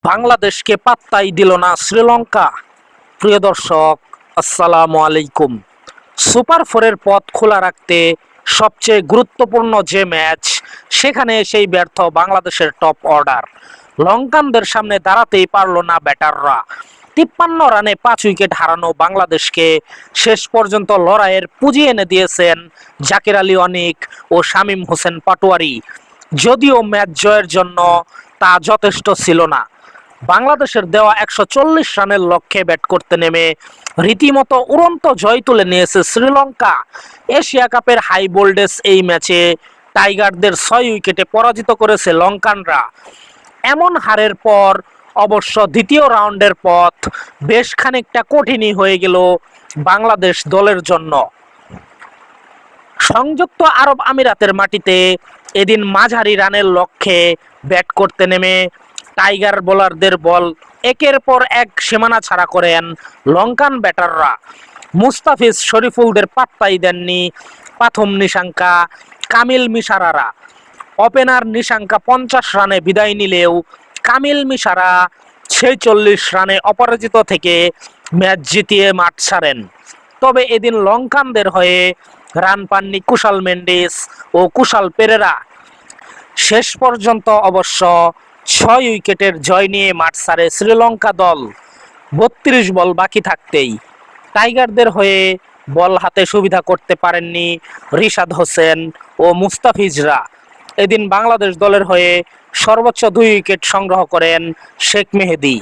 বাংলাদেশকে পাত্তাই দিল না শ্রীলঙ্কা। প্রিয় দর্শক, আসসালামু আলাইকুম। সুপার ফোরের পথ খোলা রাখতে সবচেয়ে গুরুত্বপূর্ণ যে ম্যাচ, সেখানে সেই ব্যর্থ বাংলাদেশের টপ অর্ডার। লঙ্কানদের সামনে দাঁড়াতেই পারল না ব্যাটাররা। 53 রানে 5 উইকেট হারানো বাংলাদেশকে শেষ পর্যন্ত লড়াইয়ের পুঁজি এনে দিয়েছেন জাকির আলী অনিক ও শামীম হোসেন পাটোয়ারি। যদিও ম্যাচ জয়ের জন্য তা যথেষ্ট ছিল না। বাংলাদেশের দেওয়া 140 রানের লক্ষ্যে ব্যাট করতে নেমে রীতিমতো উড়ন্ত জয় তুলে নিয়েছে শ্রীলঙ্কা। এশিয়া কাপের হাই ভোল্টেজ এই ম্যাচে টাইগারদের 6 উইকেটে পরাজিত করেছে লঙ্কানরা। এমন হারের পর অবশ্য দ্বিতীয় রাউন্ডের পথ বেশ খানিকটা কঠিনই হয়ে গেল বাংলাদেশ দলের জন্য। সংযুক্ত আরব আমিরাতের মাটিতে এদিন মাঝারি রানের লক্ষ্যে ব্যাট করতে নেমে টাইগার বোলারদের বল একের পর এক সীমানা ছাড়া করেন লঙ্কান ব্যাটাররা। মুস্তাফিজ শরীফুলদের পাত্তাই দেননি প্রথম নিশাঙ্কা কামিল মিশারারা। ওপেনার নিশাঙ্কা 50 রানে বিদায় নিলেও কামিল মিশারা 46 রানে অপরাজিত থেকে ম্যাচ জিতিয়ে মাঠ ছাড়েন। তবে এদিন লঙ্কানদের হয়ে রান পাননি কুশাল মেন্ডিস ও কুশাল পেরেরা। শেষ পর্যন্ত অবশ্য 6 উইকেটের জয় নিয়ে মাঠ ছাড়ে শ্রীলঙ্কা দল। 32 বল বাকি থাকতেই টাইগারদের হয়ে বল হাতে সুবিধা করতে পারেননি রিশাদ হোসেন ও মুস্তাফিজরা। এদিন বাংলাদেশ দলের হয়ে সর্বোচ্চ 2 উইকেট সংগ্রহ করেন শেখ মেহেদী।